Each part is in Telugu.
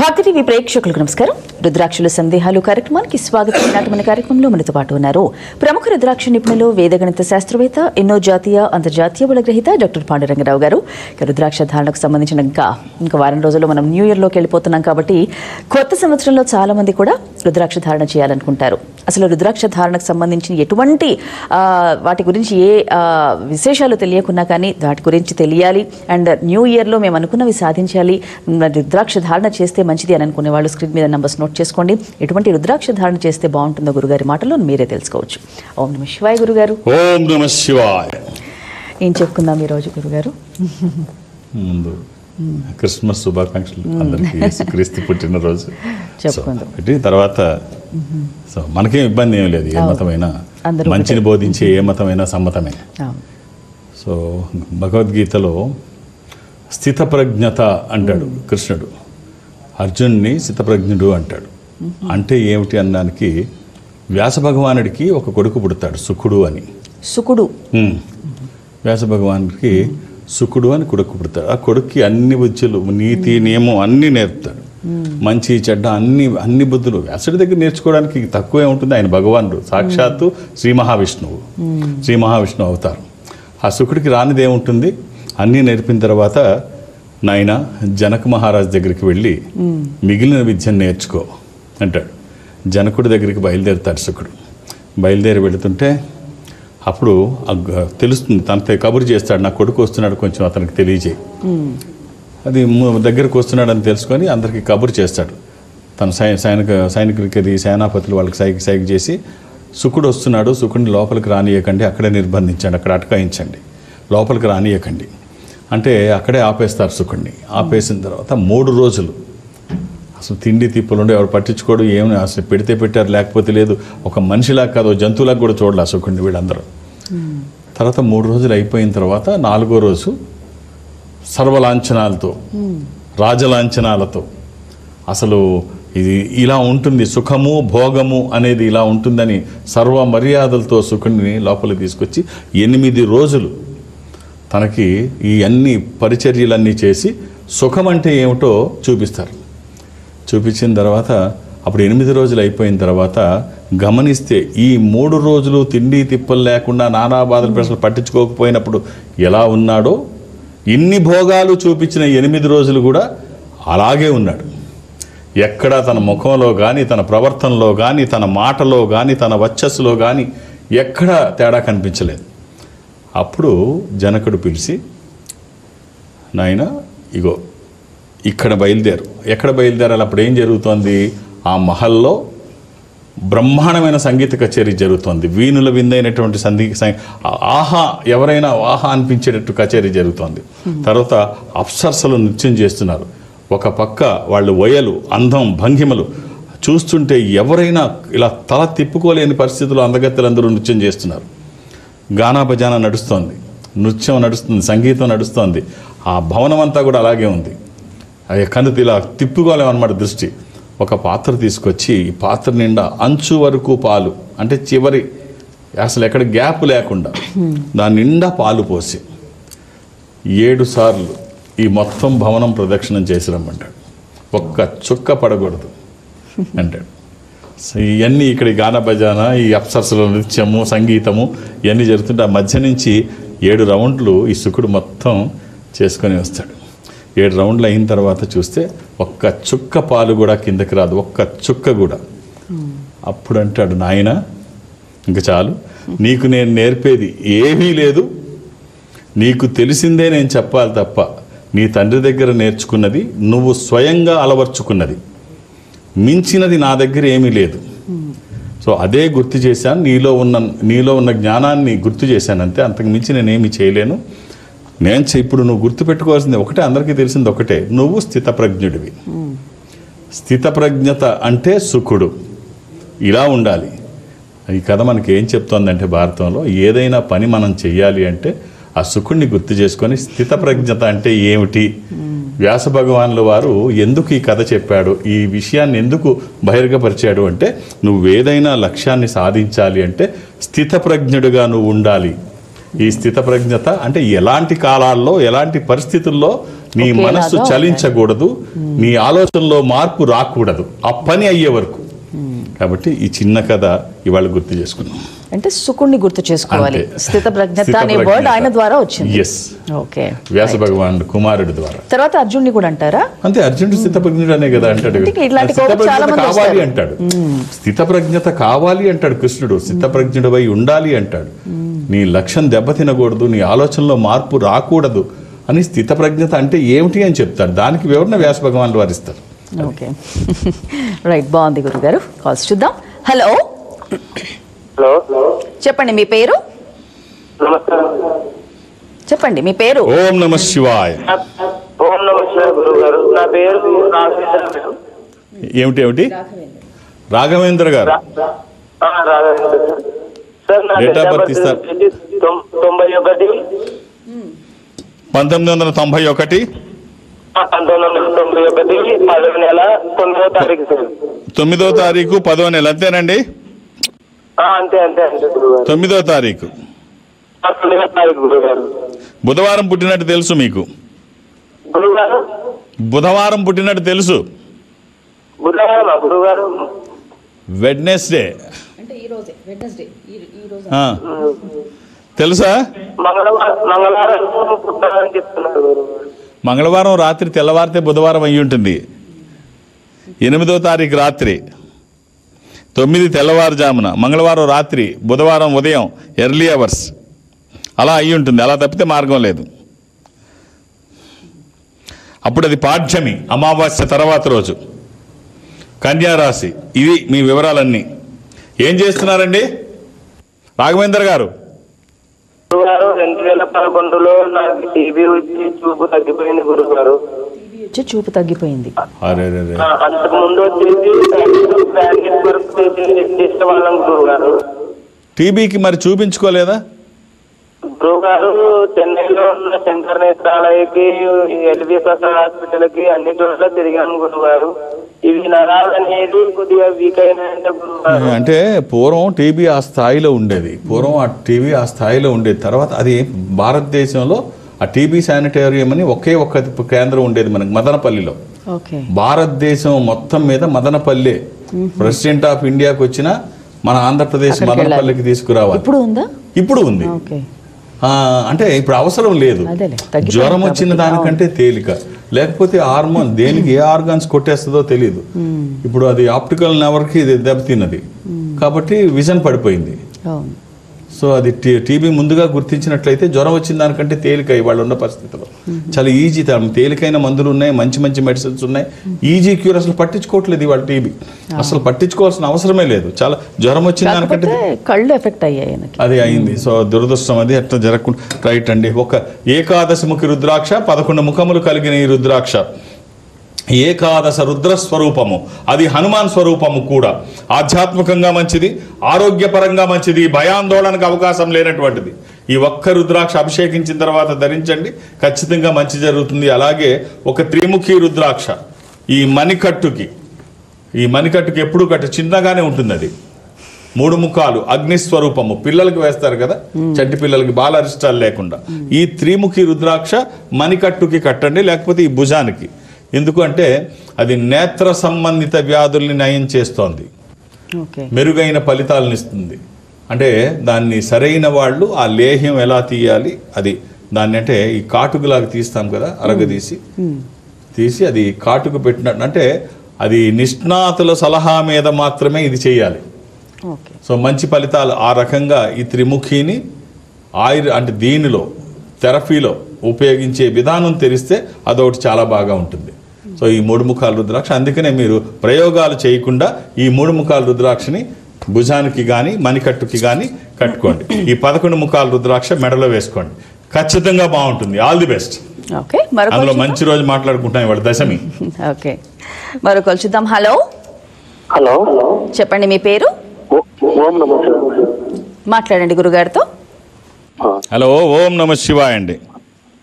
భక్తి టీవీ ప్రేక్షకులకు నమస్కారం. రుద్రాక్షల సందేహాలు కార్యక్రమానికి స్వాగతం. నాటి కార్యక్రమంలో మనతో పాటు ఉన్నారు ప్రముఖ రుద్రాక్ష నిపుణులు, వేదగణిత శాస్త్రవేత్త, ఎన్నో జాతీయ అంతర్జాతీయ బలగ్రహీత డాక్టర్ పాండురంగరావు గారు. రుద్రాక్ష ధారణకు సంబంధించిన ఇంకా వారం రోజుల్లో మనం న్యూ ఇయర్లోకి వెళ్ళిపోతున్నాం కాబట్టి కొత్త సంవత్సరంలో చాలా మంది కూడా రుద్రాక్ష ధారణ చేయాలనుకుంటారు. అసలు రుద్రాక్ష ధారణకు సంబంధించిన ఎటువంటి వాటి గురించి ఏ విశేషాలు తెలియకున్నా కానీ వాటి గురించి తెలియాలి అండ్ న్యూ ఇయర్లో మేము అనుకున్నవి సాధించాలి, రుద్రాక్ష ధారణ చేస్తే మంచిది అని అనుకునే వాళ్ళు స్క్రీన్ మీద నంబర్స్ నోట్ చేసుకోండి. ఎటువంటి రుద్రాక్ష ధారణ చేస్తే బాగుంటుందో గురుగారి మాటలో మీరే తెలుసుకోవచ్చు. ఓం నమ శివాయ గురుగారు. ఓం నమ శివాయ. ఏం చెప్పుకుందాం ఈరోజు గురుగారు? ముందు క్రిస్మస్ శుభాకాంక్షలు అందరికీ. యేసుక్రీస్తు పుట్టినరోజు చెప్పుకుందాం. తర్వాత మనకేం ఇబ్బంది ఏం లేదు, ఏ మతమైనా మంచిని బోధించే ఏ మతమైనా సమ్మతమే. సో భగవద్గీతలో స్థితప్రజ్ఞత అంటాడు కృష్ణుడు, అర్జునుడిని స్థితప్రజ్ఞుడు అంటాడు. అంటే ఏమిటి అన్నానికి, వ్యాస భగవానుడికి ఒక కొడుకు పుడతాడు సుకుడు అని. సుకుడు వ్యాస భగవానుడికి సుకుడు అని కొడుకు పుడతాడు. ఆ కొడుక్కి అన్ని బుద్ధులు, నీతి నియమం అన్నీ నేర్పుతాడు. మంచి చెడ్డ అన్ని బుద్ధులు వ్యాసుడి దగ్గర నేర్చుకోవడానికి తక్కువే ఉంటుంది. ఆయన భగవానుడు, సాక్షాత్తు శ్రీ మహావిష్ణువు అవతారం. ఆ సుకుడికి రానిది ఏముంటుంది, అన్నీ నేర్పిన తర్వాత నాయన జనక మహారాజు దగ్గరికి వెళ్ళి మిగిలిన విద్యను నేర్చుకో అంటాడు. జనకుడి దగ్గరికి బయలుదేరుతాడు సుకుడు. బయలుదేరి వెళుతుంటే అప్పుడు తెలుస్తుంది, తనతో కబురు చేస్తాడు, నా కొడుకు వస్తున్నాడు, కొంచెం అతనికి తెలియజేయి. అది దగ్గరకు వస్తున్నాడని తెలుసుకొని అందరికీ కబురు చేస్తాడు. తన సైనికులకి సేనాపతులు వాళ్ళకి సైకి చేసి సుకుడు వస్తున్నాడు, సుకుడిని లోపలికి రానియకండి, అక్కడే నిర్బంధించండి, అక్కడ అటకాయించండి, లోపలికి రానియకండి అంటే అక్కడే ఆపేస్తారు సుకుడిని. ఆపేసిన తర్వాత 3 రోజులు అసలు తిండి తిప్పులుండే ఎవరు పట్టించుకోడు, ఏమి అసలు పెడితే పెట్టారు లేకపోతే లేదు. ఒక మనిషిలా కాదు, జంతువులకు కూడా చూడాలి సుకుడిని వీళ్ళందరూ. తర్వాత 3 రోజులు అయిపోయిన తర్వాత 4వ రోజు సర్వలాంఛనాలతో, రాజలాంఛనాలతో, అసలు ఇది ఇలా ఉంటుంది, సుఖము భోగము అనేది ఇలా ఉంటుందని సర్వ మర్యాదలతో సుకుడిని లోపలికి తీసుకొచ్చి 8 రోజులు తనకి ఈ అన్ని పరిచర్యలన్నీ చేసి సుఖం అంటే ఏమిటో చూపిస్తారు. చూపించిన తర్వాత అప్పుడు 8 రోజులు అయిపోయిన తర్వాత గమనిస్తే ఈ 3 రోజులు తిండి తిప్పలు లేకుండా నానా బాధలు ప్రశ్నలు పట్టించుకోకపోయినప్పుడు ఎలా ఉన్నాడో, ఇన్ని భోగాలు చూపించిన 8 రోజులు కూడా అలాగే ఉన్నాడు. ఎక్కడా తన ముఖంలో కానీ, తన ప్రవర్తనలో కానీ, తన మాటలో కానీ, తన వర్చస్సులో కానీ ఎక్కడా తేడా కనిపించలేదు. అప్పుడు జనకుడు పిలిచి, నాయన ఇగో ఇక్కడ బయలుదేరు. ఎక్కడ బయలుదేరాలి? అప్పుడు ఏం జరుగుతోంది, ఆ మహల్లో బ్రహ్మాండమైన సంగీత కచేరీ జరుగుతోంది. వీణుల విందైనటువంటి ఆహా, ఎవరైనా ఆహా అనిపించేటట్టు కచేరీ జరుగుతోంది. తర్వాత అప్సరసలు నృత్యం చేస్తున్నారు. ఒక పక్క వాళ్ళు వయలు, అందం, భంగిమలు చూస్తుంటే ఎవరైనా ఇలా తల తిప్పుకోలేని పరిస్థితుల్లో అందగత్తెలందరూ నృత్యం చేస్తున్నారు. గానా భజానా నడుస్తోంది, నృత్యం నడుస్తుంది, సంగీతం నడుస్తోంది. ఆ భవనం అంతా కూడా అలాగే ఉంది. అది కన్ను ఇలా తిప్పుకోలేమన్నమాట దృష్టి. ఒక పాత్ర తీసుకొచ్చి ఈ పాత్ర నిండా అంచు వరకు పాలు, అంటే చివరి అసలు ఎక్కడ గ్యాప్ లేకుండా దాని నిండా పాలు పోసి 7 సార్లు ఈ మొత్తం భవనం ప్రదక్షిణం చేసి రమ్మంటాడు. ఒక్క చుక్క పడకూడదు అంటాడు. ఇవన్నీ ఇక్కడ గాన భజాన, ఈ అప్సరసల నృత్యము, సంగీతము ఇవన్నీ జరుగుతుంటే ఆ మధ్య నుంచి 7 రౌండ్లు ఈ సుకుడు మొత్తం చేసుకొని వస్తాడు. 7 రౌండ్లు అయిన తర్వాత చూస్తే ఒక్క చుక్క పాలు కూడా కిందకి రాదు, ఒక్క చుక్క కూడా. అప్పుడు అంటాడు, నాయన ఇంకా చాలు, నీకు నేను నేర్పేది ఏమీ లేదు, నీకు తెలిసిందే నేను చెప్పాలి తప్ప నీ తండ్రి దగ్గర నేర్చుకున్నది నువ్వు స్వయంగా అలవర్చుకున్నది, మించినది నా దగ్గర ఏమీ లేదు. సో అదే గుర్తు చేశాను, నీలో ఉన్న జ్ఞానాన్ని గుర్తు చేశాను అంతే, అంతకు మించి నేనేమి చేయలేను. ఇప్పుడు నువ్వు గుర్తుపెట్టుకోవాల్సింది ఒకటే, అందరికీ తెలిసింది ఒకటే, నువ్వు స్థితప్రజ్ఞుడివి. స్థితప్రజ్ఞత అంటే సుకుడు, ఇలా ఉండాలి. ఈ కథ మనకి ఏం చెప్తోందంటే, భారతంలో ఏదైనా పని మనం చెయ్యాలి అంటే ఆ సుకుడిని గుర్తు చేసుకొని, స్థితప్రజ్ఞత అంటే ఏమిటి, వ్యాస భగవానుల వారు ఎందుకు ఈ కథ చెప్పాడు, ఈ విషయాన్ని ఎందుకు బహిర్గపరిచాడు అంటే, నువ్వు ఏదైనా లక్ష్యాన్ని సాధించాలి అంటే స్థితప్రజ్ఞుడిగా నువ్వు ఉండాలి. ఈ స్థితప్రజ్ఞత అంటే ఎలాంటి కాలాల్లో, ఎలాంటి పరిస్థితుల్లో నీ మనస్సు చలించకూడదు, నీ ఆలోచనలో మార్పు రాకూడదు ఆ పని అయ్యే వరకు. కాబట్టి ఈ చిన్న కథ ఇవాళ గుర్తు చేసుకున్నాం. అంటే శుకుణ్ణి గుర్తు చేసుకోవాలి. స్థిత ప్రజ్ఞత అనే వర్డ్ ఆయన ద్వారా వచ్చింది. ఎస్, ఓకే, వ్యాస భగవానుడు కుమారుడి ద్వారా. తర్వాత అర్జునుడిని కూడా అంటారా? అంతే, అర్జునుడు స్థిత ప్రజ్ఞుడు అనే కదా అంటాడు. కావాలి అంటాడు, స్థిత ప్రజ్ఞత కావాలి అంటాడు కృష్ణుడు. స్థిత ప్రజ్ఞుడివై ఉండాలి అంటాడు. నీ లక్ష్యం దెబ్బతినకూడదు, నీ ఆలోచనలో మార్పు రాకూడదు అని స్థిత ప్రజ్ఞత అంటే ఏమిటి అని చెప్తాడు. దానికి వివరణ వ్యాస భగవానుడు వారిస్తారు. ఓకే, రైట్, బాగుంది గురుగారు. కాల్స్ చూద్దాం. హలో, చెప్పండి మీ పేరు. చెప్పండి మీ పేరు. ఓం నమ శివాయ. ఓం నమ శివాయ గురుగారు. నా పేరు రాఘవేంద్ర. ఏమిటి రాఘవేంద్ర గారు? సార్, నా డేట్ ఆఫ్ బర్త్ ఇస్తారు. 91 1991 1991 10వ నెల 9వ తారీఖు సార్. 9వ తారీఖు 10వ నెల, అంతేనండి? అంతే గురుగారు. 9వ తారీఖు 9వ తారీఖు గురుగారు. బుధవారం పుట్టినట్టు తెలుసు మీకు? గురుగారు, బుధవారం పుట్టినట్టు తెలుసు? బుధవారం గురుగారు. వెడ్నెస్డే తెలుసా? మంగళవారం పుట్టాలని చెప్తున్నారు గురుగారు. మంగళవారం రాత్రి తెల్లవారితే బుధవారం అయ్యి ఉంటుంది. 8వ తారీఖు రాత్రి 9 తెల్లవారుజామున, మంగళవారం రాత్రి, బుధవారం ఉదయం ఎర్లీ అవర్స్ అలా అయ్యి ఉంటుంది. అలా తప్పితే మార్గం లేదు. అప్పుడు అది పాడ్యమి, అమావాస్య తర్వాత రోజు, కన్యారాశి. ఇవి మీ వివరాలన్నీ. ఏం చేస్తున్నారండి రాఘవేంద్ర గారు? 2011లో నాకు టీబీ వచ్చి చూపు తగ్గిపోయింది గురుగారు. చూపు తగ్గిపోయింది. అంతకు ముందు వచ్చేసి వాళ్ళం గురుగారు. టీబీకి మరి చూపించుకోలేదా గురుగారు? చెన్నైలో ఉన్న శంకర్ నేత్రాలయకి, ఎల్వి ప్రసాద్ హాస్పిటల్ కి, అన్ని చోట్ల తిరిగాను గురుగారు. ఇవి నరాలు అనేది కొద్దిగా వీక్ అయినాయంటే గురుగారు. అంటే పూర్వం టీబీ ఆ స్థాయిలో ఉండేది. ఆ టీబీ ఆ స్థాయిలో ఉండేది. తర్వాత అది భారతదేశంలో ఆ టీబీ శానిటోరియం అని ఒకే ఒక్క కేంద్రం ఉండేది మనకి మదనపల్లిలో. భారతదేశం మొత్తం మీద మదనపల్లి ప్రెసిడెంట్ ఆఫ్ ఇండియాకి వచ్చిన మన ఆంధ్రప్రదేశ్ మదనపల్లికి తీసుకురావాలి. ఇప్పుడు ఉంది. అంటే ఇప్పుడు అవసరం లేదు. జ్వరం వచ్చిన దానికంటే తేలిక, లేకపోతే హార్మోన్ దేనికి ఏ ఆర్గాన్స్ కొట్టేస్తుందో తెలియదు. ఇప్పుడు అది ఆప్టికల్ నెవర్కి ఇది దెబ్బతిన్నది కాబట్టి విజన్ పడిపోయింది. సో అది టీబీ ముందుగా గుర్తించినట్లయితే జ్వరం వచ్చిన దానికంటే తేలిక ఇవాళ ఉన్న పరిస్థితుల్లో. చాలా ఈజీ, తేలికైన మందులు ఉన్నాయి, మంచి మెడిసిన్స్ ఉన్నాయి. Easy cure. అసలు పట్టించుకోవట్లేదు ఇవాళ టీబీ. అసలు పట్టించుకోవాల్సిన అవసరమే లేదు. చాలా జ్వరం వచ్చిన దానికంటే కళ్ళు ఎఫెక్ట్ అయ్యాయి, అది అయింది. సో దురదృష్టం అది. అట్లా జరగకుండా రైట్ అండి. ఒక ఏకాదశముఖి రుద్రాక్ష, 11 ముఖములు కలిగిన ఈ రుద్రాక్ష ఏకాదశ రుద్ర స్వరూపము. అది హనుమాన్ స్వరూపము కూడా. ఆధ్యాత్మికంగా మంచిది, ఆరోగ్యపరంగా మంచిది, భయాందోళనకు అవకాశం లేనటువంటిది. ఈ ఒక్క రుద్రాక్ష అభిషేకించిన తర్వాత ధరించండి, ఖచ్చితంగా మంచి జరుగుతుంది. అలాగే ఒక త్రిముఖి రుద్రాక్ష ఈ మణికట్టుకి ఎప్పుడు చిన్నగానే ఉంటుంది. అది 3 ముఖాలు, అగ్నిస్వరూపము. పిల్లలకి వేస్తారు కదా, చంటి పిల్లలకి, బాలరిష్టాలు లేకుండా. ఈ త్రిముఖి రుద్రాక్ష మణికట్టుకి కట్టండి, లేకపోతే ఈ భుజానికి. ఎందుకంటే అది నేత్ర సంబంధిత వ్యాధుల్ని నయం చేస్తోంది, మెరుగైన ఫలితాలను ఇస్తుంది. అంటే దాన్ని సరైన వాళ్ళు ఆ లేహ్యం ఎలా తీయాలి, అది దాన్ని అంటే ఈ కాటుకులాగా తీస్తాం కదా, తీసి అది కాటుకు పెట్టినట్టు, అంటే అది నిష్ణాతుల సలహా మీద మాత్రమే ఇది చేయాలి. సో మంచి ఫలితాలు ఆ రకంగా ఈ త్రిముఖిని అంటే దీనిలో థెరపీలో ఉపయోగించే విధానం తెలిస్తే అదొకటి చాలా బాగా ఉంటుంది. సో ఈ 3 ముఖాల రుద్రాక్ష, అందుకనే మీరు ప్రయోగాలు చేయకుండా ఈ 3 ముఖాల రుద్రాక్షని భుజానికి కానీ మణికట్టుకి కానీ కట్టుకోండి. ఈ 11 ముఖాల రుద్రాక్ష మెడలో వేసుకోండి, ఖచ్చితంగా బాగుంటుంది. All the best. అందులో మంచి రోజు మాట్లాడుకుంటాం ఇవాళ దశమి. ఓకే, మరొక చూద్దాం. హలో, చెప్పండి మీ పేరు. మాట్లాడండి గురుగారితో. హలో, ఓం నమ శివాయ అండి.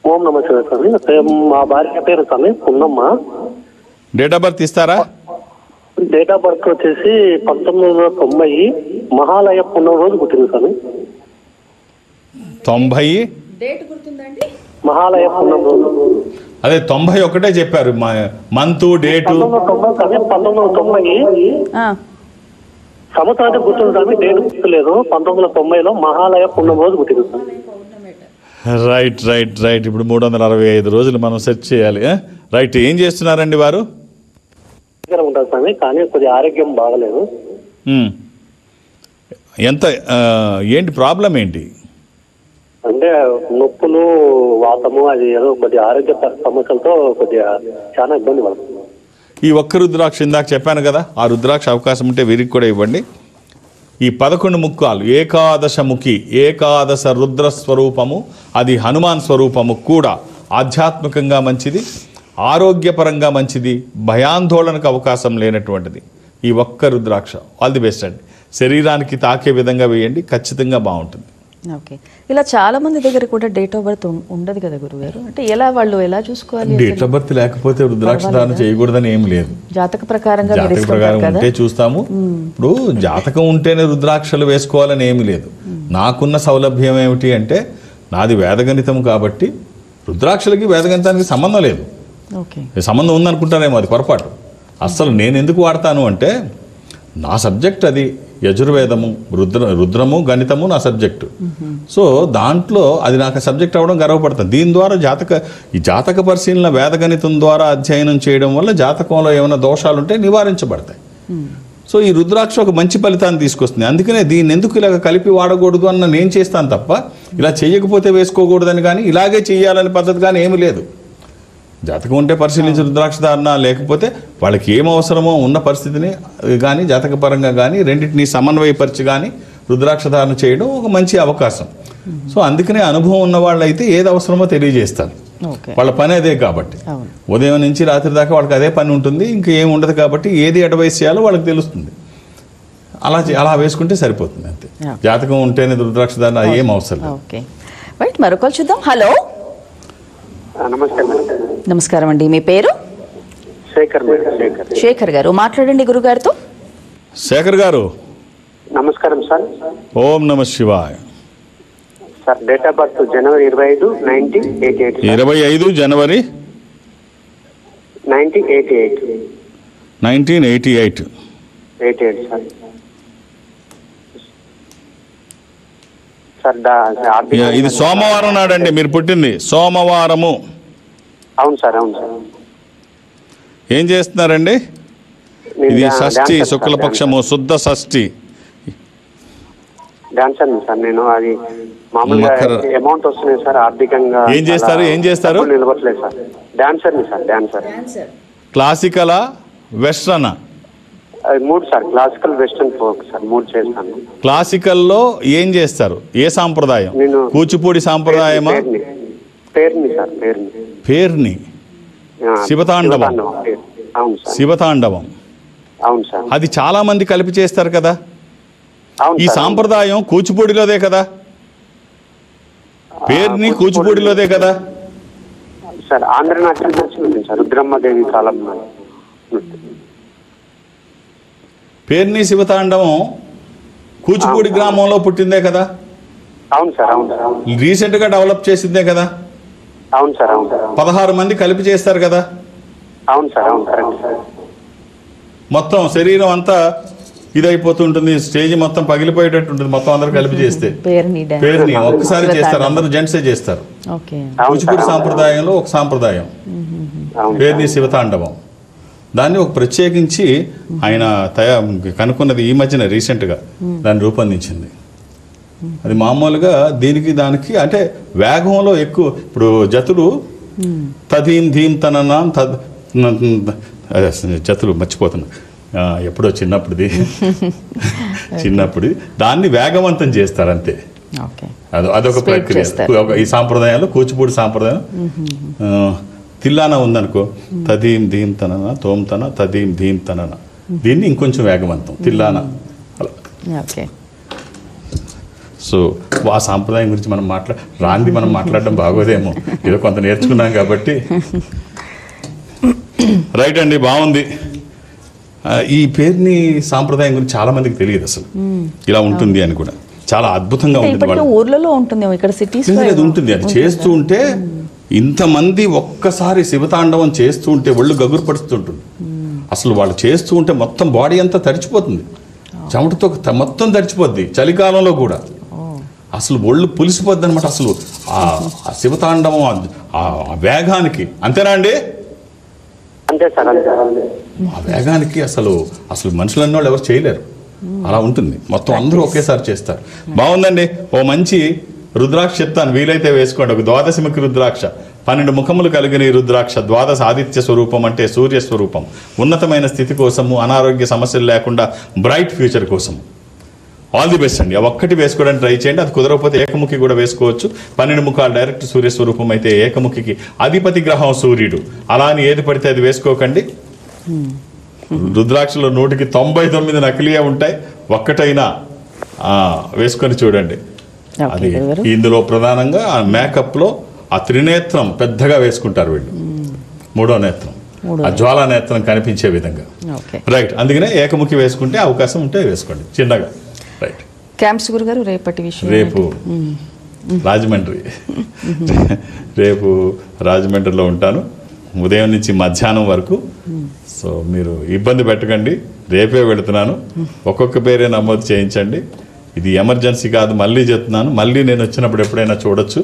ఓం నమ శివాయ స్వామి. మా భార్య పేరు స్వామి పున్నమ్మ. డేట్ ఆఫ్ బర్త్ ఇస్తారా? డేట్ ఆఫ్ బర్త్ వచ్చేసి 1990 మహాలయ పున్నమ రోజు పుట్టింది స్వామి. 90 డేట్ గుర్తుందండి? మహాలయ పున్నమ రోజు అదే 91 చెప్పారు మంత్ డేటు. 1990 ఆ, సంవత్సరానికి గుర్తుంది స్వామి, డేట్ గుర్తులేదు. 1990లో మహాలయ పుణ్యం రోజు పుట్టింది స్వామి. Right right right. ఇప్పుడు 365 రోజులు మనం సెర్చ్ చేయాలి. రైట్. ఏం చేస్తున్నారండి వారు? దగ్గర ఉంటారు స్వామి, కానీ కొద్దిగా ఆరోగ్యం బాగలేదు. ఎంత ఏంటి ప్రాబ్లం ఏంటి? అంటే నొప్పులు, వాతము, అది ఏదో కొద్దిగా ఆరోగ్య సమస్యలతో కొద్దిగా చాలా ఇబ్బంది పడుతుంది. ఈ ఒక్క రుద్రాక్ష ఇందాక చెప్పాను కదా, ఆ రుద్రాక్ష అవకాశం ఉంటే వీరికి కూడా ఇవ్వండి. ఈ 11 ముఖాలు, ఏకాదశముఖి, ఏకాదశ రుద్ర స్వరూపము, అది హనుమాన్ స్వరూపము కూడా ఆధ్యాత్మికంగా మంచిది, ఆరోగ్యపరంగా మంచిది, భయాందోళనకు అవకాశం లేనటువంటిది ఈ ఒక్క రుద్రాక్ష. ఆల్ ది బెస్ట్ అండి. శరీరానికి తాకే విధంగా వేయండి, ఖచ్చితంగా బాగుంటుంది. ఓకే. ఇలా చాలా మంది దగ్గర కూడా డేట్ ఆఫ్ బర్త్ ఉండదు కదా గురుగారు, అంటే వాళ్ళు ఎలా చూసుకోవాలి? డేట్ ఆఫ్ బర్త్ లేకపోతే రుద్రాక్ష ధారణ చేయకూడదని ఏం లేదు. జాతక ప్రకారంగా జాతక ప్రకారం ఉంటే చూస్తాము. ఇప్పుడు జాతకం ఉంటేనే రుద్రాక్షలు వేసుకోవాలని ఏమి లేదు. నాకున్న సౌలభ్యం ఏమిటి అంటే, నాది వేదగణితం కాబట్టి రుద్రాక్షలకి వేదగణితానికి సంబంధం లేదు. ఓకే. సంబంధం ఉందనుకుంటారేమో, అది పొరపాటు. అస్సలు నేను ఎందుకు వాడతాను అంటే, నా సబ్జెక్ట్ అది యజుర్వేదము, రుద్రము, గణితము నా సబ్జెక్టు. సో దాంట్లో అది నాకు సబ్జెక్ట్ అవ్వడం గర్వపడుతుంది. దీని ద్వారా ఈ జాతక పరిశీలన వేదగణితం ద్వారా అధ్యయనం చేయడం వల్ల జాతకంలో ఏమైనా దోషాలు ఉంటే నివారించబడతాయి. సో ఈ రుద్రాక్ష ఒక మంచి ఫలితాన్ని తీసుకొస్తుంది. అందుకనే దీన్ని ఎందుకు ఇలాగ కలిపి వాడకూడదు అన్న నేను చేస్తాను తప్ప, ఇలా చేయకపోతే వేసుకోకూడదని కానీ, ఇలాగే చేయాలని పద్ధతి కానీ ఏమీ లేదు. జాతకం ఉంటే పరిశీలించి రుద్రాక్ష ధారణ, లేకపోతే వాళ్ళకి ఏం అవసరమో ఉన్న పరిస్థితిని కానీ జాతకపరంగా కానీ రెండింటినీ సమన్వయపరిచి కానీ రుద్రాక్ష ధారణ చేయడం ఒక మంచి అవకాశం. సో అందుకనే అనుభవం ఉన్న వాళ్ళైతే ఏది అవసరమో తెలియజేస్తారు. వాళ్ళ పని అదే కాబట్టి ఉదయం నుంచి రాత్రి దాకా వాళ్ళకి అదే పని ఉంటుంది, ఇంకా ఏం ఉండదు కాబట్టి ఏది అడ్వైస్ చేయాలో వాళ్ళకి తెలుస్తుంది. అలా వేసుకుంటే సరిపోతుంది అంతే. జాతకం ఉంటేనే రుద్రాక్ష ధారణ ఏం అవసరం లేదు. Okay right. మరొకరు చూద్దాం. హలో, నమస్కారం అండి. మీ పేరు? శేఖర్ గారు. మాట్లాడండి గురుగారితో. శేఖర్ గారు నమస్కారం సార్. ఓం నమ శివాయ. Sir date of birth January 25, 1988. 25 January 1988 sir. ఇది సోమవారం నాడండి మీరు పుట్టింది, సోమవారము. అవును సార్, అవును సార్. ఏం చేస్తున్నారండి? ఇది షష్ఠి, శుక్లపక్షము, శుద్ధ షష్ఠి. డాన్సర్ సార్ నేను. అది మామూలుగా అమౌంట్ వస్తున్నాయి సార్, ఆర్థికంగా. ఏం చేస్తారు? నిలబడలేదు సార్. Dancer sir. డాన్సర్. క్లాసికలా, వెస్ట్రనా? అది 3 sir. Classical, western, folk sir 3 చేస్తాను. క్లాసికల్లో ఏం చేస్తారు? ఏ సాంప్రదాయం? కూచిపూడి సాంప్రదాయమా? పేర్ని సార్. పేర్ని. శివతాండవం. అవును సార్. శివతాండవం. అవును సార్. అది చాలా మంది కలిపి చేస్తారు కదా. ఈ సాంప్రదాయం కూచిపూడిలోదే కదా, పేర్ని కూచిపూడిలోదే కదా సార్. ఆంధ్రనాట్యం సార్, రుద్రమ్మదేవి కాలం. పేర్ని శివతాండవం కూచిపూడి గ్రామంలో పుట్టిందే కదా. అవును సార్, అవును సార్. రీసెంట్ గా డెవలప్ చేసిందే కదా. అవును సార్, అవును సార్. 16 మంది కలిపి చేస్తారు కదా. అవును సార్, అవును సార్. మొత్తం శరీరం అంతా ఇదైపోతుంటుంది, స్టేజ్ మొత్తం పగిలిపోయేటట్టు ఉంటుంది మొత్తం అందరూ కలిపి చేస్తే. పేరుని ఒక్కసారి చేస్తారు, అందరూ జెంట్సే చేస్తారు. కూచిపూడి సాంప్రదాయంలో ఒక సాంప్రదాయం పేరుని శివతాండవం. దాన్ని ఒక ప్రత్యేకించి ఆయన కనుక్కున్నది ఈ మధ్యన రీసెంట్గా దాన్ని రూపొందించింది. అది మామూలుగా దీనికి దానికి అంటే వేగంలో ఎక్కువ. ఇప్పుడు జతులు తదీం ధీం తననా జతులు మర్చిపోతున్నా, ఎప్పుడో చిన్నప్పుడు దాన్ని వేగవంతం చేస్తారు అంతే. అదొక ప్రక్రియ. ఈ సాంప్రదాయాలు కూచిపూడి సాంప్రదాయం. తిల్లానా ఉందనుకో, తదీం ధీం తనన తోం తన తదీం ధీం తనన, దీన్ని ఇంకొంచెం వేగవంతం తిల్లానా అలా. సో ఆ సాంప్రదాయం గురించి మనం మనం మాట్లాడడం బాగోదేమో, ఏదో కొంత నేర్చుకున్నాం కాబట్టి. రైట్ అండి, బాగుంది. ఈ పేరుని సాంప్రదాయం గురించి చాలా మందికి తెలియదు అసలు ఇలా ఉంటుంది అని కూడా. చాలా అద్భుతంగా ఉంటుంది. ఊర్లలో ఉంటుంది, ఇక్కడ సిటీస్ ఉంటుంది. అది చేస్తూ ఉంటే ఇంతమంది ఒక్కసారి శివతాండవం చేస్తూ ఉంటే ఒళ్ళు గగురుపడుతుంటుంది. అసలు వాళ్ళు చేస్తూ ఉంటే మొత్తం బాడీ అంతా తడిచిపోతుంది, చెమటతో మొత్తం తడిచిపోద్ది. చలికాలంలో కూడా అసలు ఒళ్ళు పులిసిపోద్ది అనమాట. అసలు ఆ శివతాండవం ఆ వేగానికి, అంతేనా అండి? అంతే సార్, అంతే. ఆ వేగానికి అసలు మనుషులన్న వాళ్ళు ఎవరు చేయలేరు. అలా ఉంటుంది. మొత్తం అందరూ ఒకేసారి చేస్తారు. బాగుందండి. ఓ మంచి రుద్రాక్ష చెప్తాను, వీలైతే వేసుకోండి. ఒక ద్వాదశముఖి రుద్రాక్ష, 12 ముఖములు కలిగిన ఈ రుద్రాక్ష ద్వాదశ ఆదిత్య స్వరూపం, అంటే సూర్య స్వరూపం. ఉన్నతమైన స్థితి కోసము, అనారోగ్య సమస్యలు లేకుండా బ్రైట్ ఫ్యూచర్ కోసం. ఆల్ ది బెస్ట్ అండి. ఆ ఒక్కటి వేసుకోవడానికి ట్రై చేయండి. అది కుదరకపోతే ఏకముఖి కూడా వేసుకోవచ్చు. 12 ముఖాలు డైరెక్ట్ సూర్య స్వరూపం అయితే ఏకముఖికి అధిపతి గ్రహం సూర్యుడు. అలా అని ఏది పడితే అది వేసుకోకండి. రుద్రాక్షలో 100కి 99 నకిలీయే ఉంటాయి. ఒక్కటైనా వేసుకొని చూడండి. అది ఇందులో ప్రధానంగా ఆ మేకప్లో ఆ త్రినేత్రం పెద్దగా వేసుకుంటారు వీళ్ళు, 3వ నేత్రం, ఆ జ్వాలా నేత్రం కనిపించే విధంగా. రైట్. అందుకనే ఏకముఖి వేసుకుంటే అవకాశం ఉంటే వేసుకోండి చిన్నగా. రైట్. క్యాంప్స్ గురుగారు రేపటి విషయం రేపు రాజమండ్రి, రేపు రాజమండ్రిలో ఉంటాను ఉదయం నుంచి మధ్యాహ్నం వరకు. సో మీరు ఇబ్బంది పెట్టకండి, రేపే వెళుతున్నాను. ఒక్కొక్క పేరే నమోదు చేయించండి. ఇది ఎమర్జెన్సీ కాదు, మళ్ళీ చెప్తున్నాను. మళ్ళీ నేను వచ్చినప్పుడు ఎప్పుడైనా చూడొచ్చు.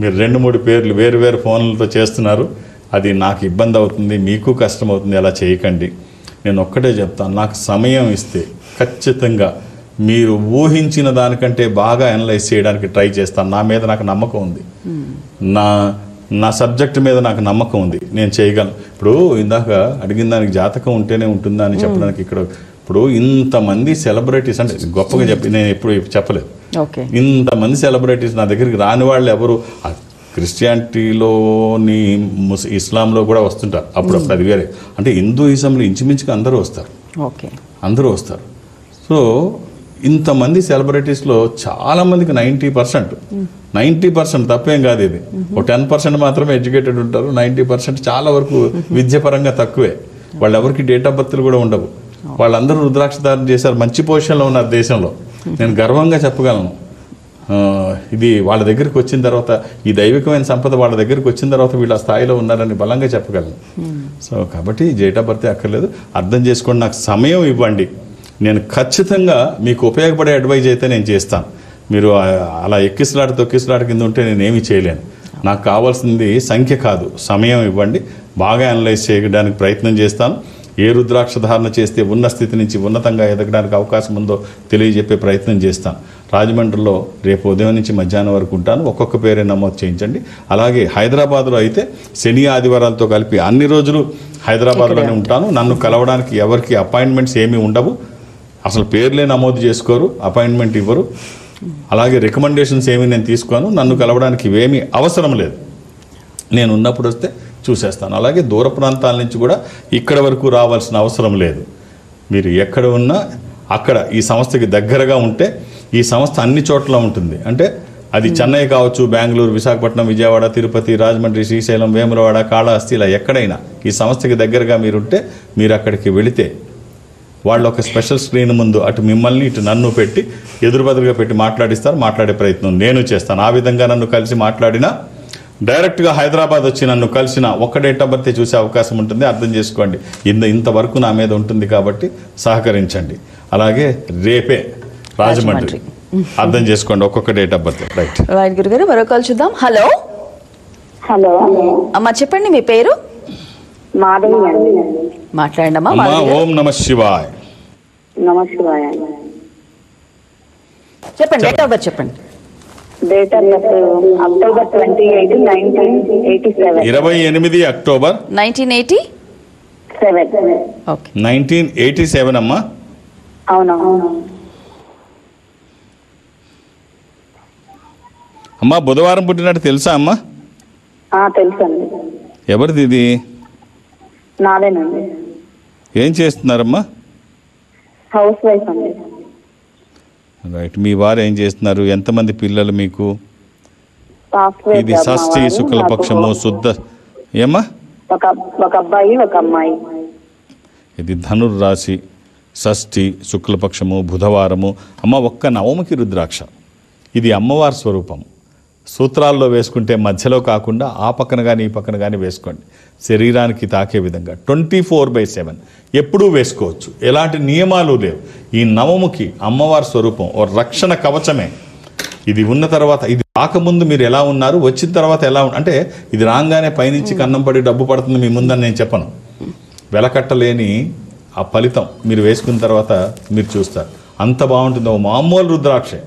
మీరు 2-3 పేర్లు వేరు వేరు ఫోన్లతో చేస్తున్నారు, అది నాకు ఇబ్బంది అవుతుంది, మీకు కష్టం అవుతుంది. అలా చేయకండి. నేను ఒక్కటే చెప్తాను, నాకు సమయం ఇస్తే ఖచ్చితంగా మీరు ఊహించిన దానికంటే బాగా అనలైజ్ చేయడానికి ట్రై చేస్తాను. నా మీద నాకు నమ్మకం ఉంది, నా సబ్జెక్ట్ మీద నాకు నమ్మకం ఉంది, నేను చేయగలను. ఇప్పుడు ఇందాక అడిగిన దానికి జాతకం ఉంటేనే ఉంటుందా అని చెప్పడానికి ఇక్కడ ఇప్పుడు ఇంతమంది సెలబ్రిటీస్, అంటే గొప్పగా నేను ఎప్పుడు చెప్పలేదు, ఇంతమంది సెలబ్రిటీస్ నా దగ్గరికి రాని వాళ్ళు ఎవరు? క్రిస్టియానిటీలోని ఇస్లాంలో కూడా వస్తుంటారు అప్పుడప్పుడు, అది వేరే. అంటే హిందూయిజంలో ఇంచుమించుగా అందరూ వస్తారు, అందరూ వస్తారు. సో ఇంతమంది సెలబ్రిటీస్లో చాలామందికి 90% తప్పేం కాదు ఇది. ఒక 10% మాత్రమే ఎడ్యుకేటెడ్ ఉంటారు. 90% చాలా వరకు విద్యాపరంగా తక్కువే. వాళ్ళు ఎవరికి డేట్ ఆఫ్ బర్త్లు కూడా ఉండవు. వాళ్ళందరూ రుద్రాక్ష ధారణ చేశారు, మంచి పొజిషన్లో ఉన్నారు దేశంలో. నేను గర్వంగా చెప్పగలను. ఇది వాళ్ళ దగ్గరికి వచ్చిన తర్వాత, ఈ దైవికమైన సంపద వాళ్ళ దగ్గరికి వచ్చిన తర్వాత వీళ్ళు ఆ స్థాయిలో ఉన్నారని బలంగా చెప్పగలను. సో కాబట్టి డేట్ ఆఫ్ బర్త్ అక్కర్లేదు, అర్థం చేసుకోండి. నాకు సమయం ఇవ్వండి, నేను ఖచ్చితంగా మీకు ఉపయోగపడే అడ్వైజ్ అయితే నేను చేస్తాను. మీరు అలా తొక్కిసలాట కింద ఉంటే నేనేమీ చేయలేను. నాకు కావాల్సింది సంఖ్య కాదు, సమయం ఇవ్వండి. బాగా అనలైజ్ చేయడానికి ప్రయత్నం చేస్తాను. ఏ రుద్రాక్ష ధారణ చేస్తే ఉన్న స్థితి నుంచి ఉన్నతంగా ఎదగడానికి అవకాశం ఉందో తెలియజెప్పే ప్రయత్నం చేస్తాను. రాజమండ్రిలో రేపు ఉదయం నుంచి మధ్యాహ్నం వరకు ఉంటాను. ఒక్కొక్క పేరే నమోదు చేయించండి. అలాగే హైదరాబాద్లో అయితే శని ఆదివారాలతో కలిపి అన్ని రోజులు హైదరాబాద్లోనే ఉంటాను. నన్ను కలవడానికి ఎవరికి అపాయింట్మెంట్స్ ఏమీ ఉండవు, అసలు పేర్లే నమోదు చేసుకోరు, అపాయింట్మెంట్ ఇవ్వరు. అలాగే రికమెండేషన్స్ ఏమీ నేను తీసుకోను. నన్ను కలవడానికి ఇవేమీ అవసరం లేదు, నేను ఉన్నప్పుడు వస్తే చూసేస్తాను. అలాగే దూర ప్రాంతాల నుంచి కూడా ఇక్కడ వరకు రావాల్సిన అవసరం లేదు. మీరు ఎక్కడ ఉన్నా అక్కడ ఈ సంస్థకి దగ్గరగా ఉంటే, ఈ సంస్థ అన్ని చోట్ల ఉంటుంది. అంటే అది చెన్నై కావచ్చు, బెంగళూరు, విశాఖపట్నం, విజయవాడ, తిరుపతి, రాజమండ్రి, శ్రీశైలం, వేములవాడ, కాళహస్తి, ఇలా ఎక్కడైనా ఈ సంస్థకి దగ్గరగా మీరుంటే మీరు అక్కడికి వెళితే వాళ్ళు ఒక స్పెషల్ స్క్రీన్ ముందు అటు మిమ్మల్ని ఇటు నన్ను పెట్టి ఎదురుబదురుగా పెట్టి మాట్లాడిస్తారు. మాట్లాడే ప్రయత్నం నేను చేస్తాను. ఆ విధంగా నన్ను కలిసి మాట్లాడినా, డైరెక్ట్గా హైదరాబాద్ వచ్చి నన్ను కలిసిన ఒక్క డేట్ ఆఫ్ బర్త్ చూసే అవకాశం ఉంటుంది. అర్థం చేసుకోండి, ఇంతవరకు నా మీద ఉంటుంది కాబట్టి సహకరించండి. అలాగే రేపే రాజమండ్రి, అర్థం చేసుకోండి, ఒక్కొక్క డేట్ ఆఫ్ బర్త్. రైట్ గురుగారు, మరో కాల్ చూద్దాం. హలో అమ్మా, చెప్పండి మీ పేరు? మాట్లాడండి అమ్మా. ఓం నమ శివాయ. చెప్పండి, డేట్ ఆఫ్ బర్త్ చెప్పండి. Date of birth October 28, 1987. 28 October 1987. Okay, 1987 అమ్మా. అవునవును అమ్మా, బుధవారం పుట్టినట్టు తెలుసా అమ్మా? తెలుసండి. ఎవరిది ఇది? నాదేనండి. ఏం చేస్తున్నారమ్మా? హౌస్ వైఫ్ అండి. రైట్. మీ వారు ఏం చేస్తున్నారు? ఎంతమంది పిల్లలు మీకు? సాఫ్ట్వేర్ ఇది జాబ్. షష్ఠి శుక్లపక్షము శుద్ధ ఏమ్మా? ఒక అబ్బాయి, ఒక అమ్మాయి. ఇది ధనుర్రాశి, షష్ఠి శుక్లపక్షము, బుధవారము. అమ్మ, ఒక్క నవముఖి రుద్రాక్ష. ఇది అమ్మవారి స్వరూపం. సూత్రాల్లో వేసుకుంటే మధ్యలో కాకుండా ఆ పక్కన కానీ ఈ పక్కన కానీ వేసుకోండి, శరీరానికి తాకే విధంగా 24/7 ఎప్పుడూ వేసుకోవచ్చు, ఎలాంటి నియమాలు లేవు. ఈ నవముకి అమ్మవారి స్వరూపం ఓ రక్షణ కవచమే. ఇది ఉన్న తర్వాత, ఇది రాకముందు మీరు ఎలా ఉన్నారు, వచ్చిన తర్వాత ఎలా అంటే ఇది రాగానే పైనుంచి కన్నం పడి డబ్బు పడుతుంది మీ ముందని నేను చెప్పను. వెలకట్టలేని ఆ ఫలితం మీరు వేసుకున్న తర్వాత మీరు చూస్తారు, అంత బాగుంటుంది. ఓ మామూలు రుద్రాక్షే.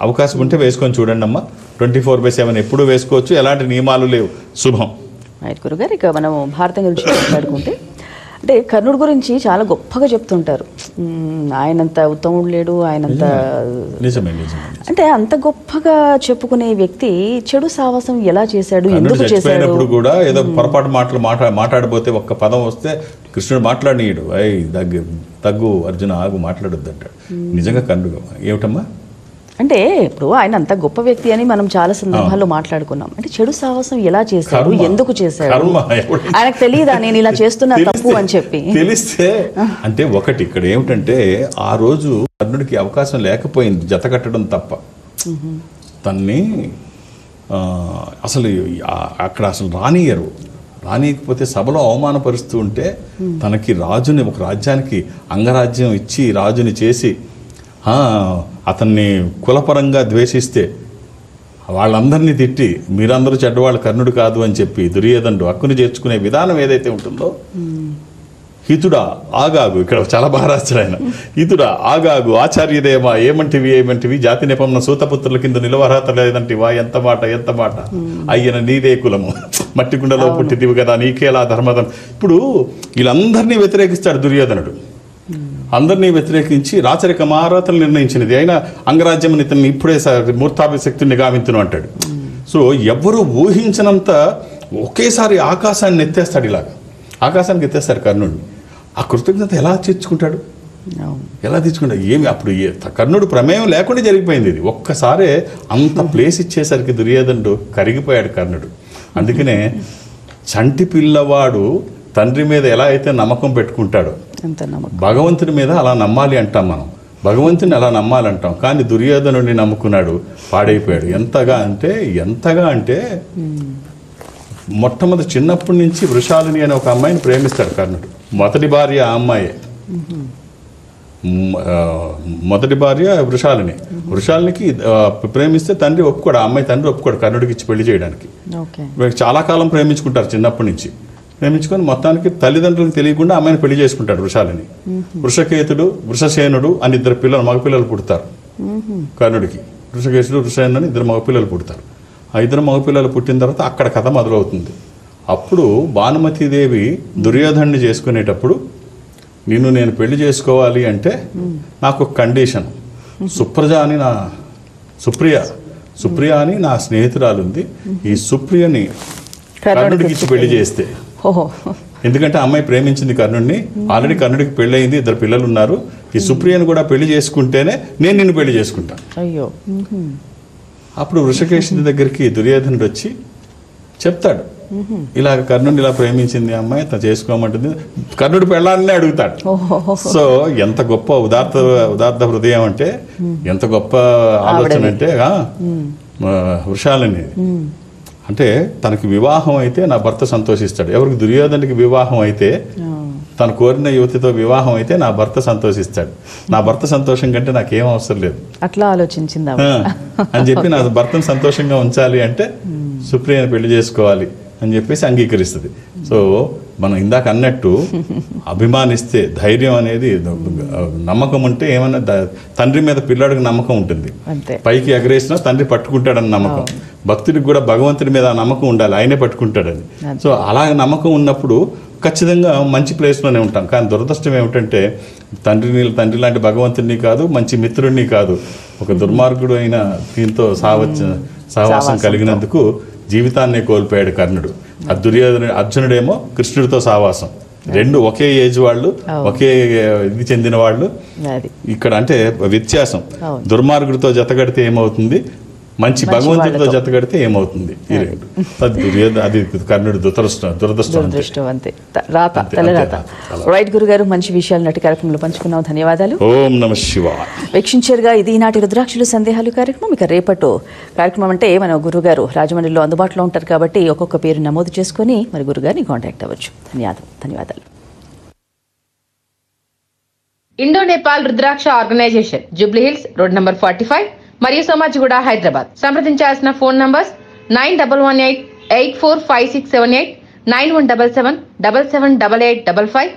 అవకాశం ఉంటే వేసుకొని చూడండి అమ్మా. 24/7 ఎప్పుడు వేసుకోవచ్చు, ఎలాంటి నియమాలు లేవు, శుభం. రైట్ గురుగారు, ఇక మనం భారతం గురించి మాట్లాడుకుంటే అంటే కర్ణుడి గురించి చాలా గొప్పగా చెప్తుంటారు. ఆయనంత ఉత్తముడు లేడు, ఆయనంత నిజమే. అంటే అంత గొప్పగా చెప్పుకునే వ్యక్తి చెడు సావాసం ఎలా చేశాడు, ఎందుకు చేశాడు? కూడా ఏదో పొరపాటు మాట్లాడబోతే ఒక్క పదం వస్తే కృష్ణుడు మాట్లాడినీయుడు, తగ్గు అర్జున ఆగు మాట్లాడొద్దు అంటాడు. నిజంగా కర్ణుడు ఏమిటమ్మా అంటే ఇప్పుడు ఆయన అంత గొప్ప వ్యక్తి అని మనం చాలా సందర్భాల్లో మాట్లాడుకున్నాం. అంటే చెడు సాహసం ఎలా చేశాడు, ఎందుకు చేశాడు, ఆయనకు తెలియదా నేను ఇలా చేస్తున్నా తప్పు అని చెప్పి? తెలిస్తే అంటే ఒకటి ఇక్కడ ఏమిటంటే ఆ రోజు కర్ణుడికి అవకాశం లేకపోయింది జత కట్టడం తప్ప. తన్ని అసలు అక్కడ అసలు రానియకపోతే సభలో అవమానపరుస్తూ ఉంటే తనకి రాజుని, ఒక రాజ్యానికి అంగరాజ్యం ఇచ్చి రాజుని చేసి అతన్ని కులపరంగా ద్వేషిస్తే వాళ్ళందరినీ తిట్టి మీరందరూ చెడ్డవాళ్ళు, కర్ణుడు కాదు అని చెప్పి దుర్యోధనుడు హక్కుని చేర్చుకునే విధానం ఏదైతే ఉంటుందో, హితుడా ఆగాగు, ఇక్కడ చాలా బాగా రాశారు ఆయన, హితుడా ఆగాగు ఆచార్యదేమా ఏమంటివి జాతి నెపంన సూతపుత్రుల కింద నిలవరహత లేదంటివా, ఎంత మాట అయ్యన నీదే కులము, మట్టి గుండెలో పుట్టిదివి కదా, నీకేలా ధర్మదం. ఇప్పుడు వీళ్ళందరినీ వ్యతిరేకిస్తాడు దుర్యోధనుడు. అందరినీ వ్యతిరేకించి రాచరిక మహారాతలు నిర్ణయించినది అయినా అంగరాజ్యం ఇతన్ని ఇప్పుడే మూర్తాభిశక్తుని గావింతును అంటాడు. సో ఎవ్వరూ ఊహించినంత ఒకేసారి ఆకాశాన్ని ఎత్తేస్తాడు, ఇలాగా ఆకాశానికి ఎత్తేస్తాడు కర్ణుడిని. ఆ కృతజ్ఞత ఎలా తీర్చుకుంటాడు? ఏమి అప్పుడు కర్ణుడు ప్రమేయం లేకుండా జరిగిపోయింది ఇది. ఒక్కసారే అంత ప్లేస్ ఇచ్చేసరికి దుర్యోధనుడు కరిగిపోయాడు కర్ణుడు. అందుకనే చంటి పిల్లవాడు తండ్రి మీద ఎలా అయితే నమ్మకం పెట్టుకుంటాడో భగవంతుని మీద అలా నమ్మాలి అంటాం మనం. భగవంతుని అలా నమ్మాలంటాం. కానీ దుర్యోధనుడిని నమ్ముకున్నాడు, పాడైపోయాడు. ఎంతగా అంటే మొట్టమొదటి చిన్నప్పటి నుంచి వృషాలిని అనే ఒక అమ్మాయిని ప్రేమిస్తాడు కర్ణుడు. మొదటి భార్య ఆ అమ్మాయే. మొదటి భార్య వృషాలినికి ప్రేమిస్తే తండ్రి ఒప్పుకోడు, ఆ అమ్మాయి తండ్రి ఒప్పుకోడు కర్ణుడికి ఇచ్చి పెళ్లి చేయడానికి. చాలా కాలం ప్రేమించుకుంటారు, చిన్నప్పటి నుంచి ప్రేమించుకొని మొత్తానికి తల్లిదండ్రులకు తెలియకుండా అమ్మాయిని పెళ్లి చేసుకుంటాడు వృషాలిని. వృషకేతుడు వృషసేనుడు అని ఇద్దరు మగపిల్లలు పుడతారు కర్ణుడికి. వృషకేతుడు వృషసేనుడు అని ఇద్దరు మగపిల్లలు పుడతారు. ఆ ఇద్దరు మగపిల్లలు పుట్టిన తర్వాత అక్కడ కథ మొదలవుతుంది. అప్పుడు భానుమతీదేవి దుర్యోధనుని చేసుకునేటప్పుడు నేను పెళ్లి చేసుకోవాలి అంటే నాకు ఒక కండిషన్, సుప్రియ అని నా స్నేహితురాలు ఉంది, ఈ సుప్రియని కర్ణుడికి ఇచ్చి పెళ్లి చేస్తే, ఎందుకంటే అమ్మాయి ప్రేమించింది కర్ణుడిని, ఆల్రెడీ కర్ణుడికి పెళ్లి అయింది, ఇద్దరు పిల్లలు ఉన్నారు, ఈ సుప్రియను కూడా పెళ్లి చేసుకుంటేనే నేను నిన్ను పెళ్లి చేసుకుంటాను. అప్పుడు వృషకేశుడి దగ్గరికి దుర్యోధనుడు వచ్చి చెప్తాడు, ఇలా కర్ణుడిని ఇలా ప్రేమించింది అమ్మాయి, తను చేసుకోమంటుంది. కర్ణుడి పెళ్ళాన్నే అడుగుతాడు. సో ఎంత గొప్ప ఉదార్థ హృదయం అంటే, ఎంత గొప్ప ఆలోచన అంటే వృషాలని. అంటే తనకి వివాహం అయితే నా భర్త సంతోషిస్తాడు. ఎవరికి? దుర్యోధనుడికి వివాహం అయితే, తను కోరిన యువతితో వివాహం అయితే నా భర్త సంతోషిస్తాడు. నా భర్త సంతోషం కంటే నాకేం అవసరం లేదు అట్లా ఆలోచించింది అని చెప్పి నా భర్తను సంతోషంగా ఉంచాలి అంటే సుప్రియను పెళ్లి చేసుకోవాలి అని చెప్పేసి అంగీకరిస్తుంది. సో మనం ఇందాక అన్నట్టు అభిమానిస్తే ధైర్యం అనేది, నమ్మకం ఉంటే ఏమన్నా తండ్రి మీద పిల్లాడికి నమ్మకం ఉంటుంది, పైకి ఎగరేసినా తండ్రి పట్టుకుంటాడని నమ్మకం. భక్తుడికి కూడా భగవంతుడి మీద నమ్మకం ఉండాలి, ఆయనే పట్టుకుంటాడని. సో అలా నమ్మకం ఉన్నప్పుడు ఖచ్చితంగా మంచి ప్లేస్లోనే ఉంటాం. కానీ దురదృష్టం ఏమిటంటే తండ్రి లాంటి భగవంతుడిని కాదు, మంచి మిత్రుడిని కాదు, ఒక దుర్మార్గుడు అయిన దీంతో సహవాసం కలిగినందుకు జీవితాన్నే కోల్పోయాడు కర్ణుడు. అర్జునుడేమో కృష్ణుడితో సహవాసం, రెండు ఒకే ఏజ్ వాళ్ళు, ఒకే ఇది చెందిన వాళ్ళు. ఇక్కడ అంటే వ్యత్యాసం, దుర్మార్గుడితో జతగడితే ఏమవుతుంది, మంచి భగవంతుడితో జత కడితే ఏమవుతుంది ఈ రెండు అది కర్ణుడి దురదృష్టం అంతే రాత తల రాత. రైట్ గురుగారు, మంచి విషయాలు నాటి కార్యక్రమంలో పంచుకున్నాం, ధన్యవాదాలు. ఓం నమః శివాయ. వీక్షించారుగా, ఇది ఈనాటి రుద్రాక్షులు సందేహాలు కార్యక్రమం. ఇక రేపటి కార్యక్రమం అంటే మన గురుగారు రాజమండ్రిలో అందుబాటులో ఉంటారు కాబట్టి ఒక్కొక్క పేరు నమోదు చేసుకుని మరి గురుగారిని కాంటాక్ట్ అవ్వచ్చు. ధన్యవాదాలు. Indo Nepal Rudraksha organisation, Jubilee Hills, road number 45 మరియు సోమాజిగూడ, హైదరాబాద్. సంప్రదించాల్సిన ఫోన్ నంబర్స్ 9118845678, 9177778855,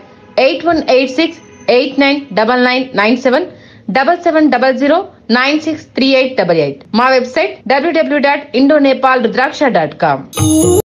8186899997, 7700963888. మా వెబ్సైట్ www.indonepalrudraksha.com.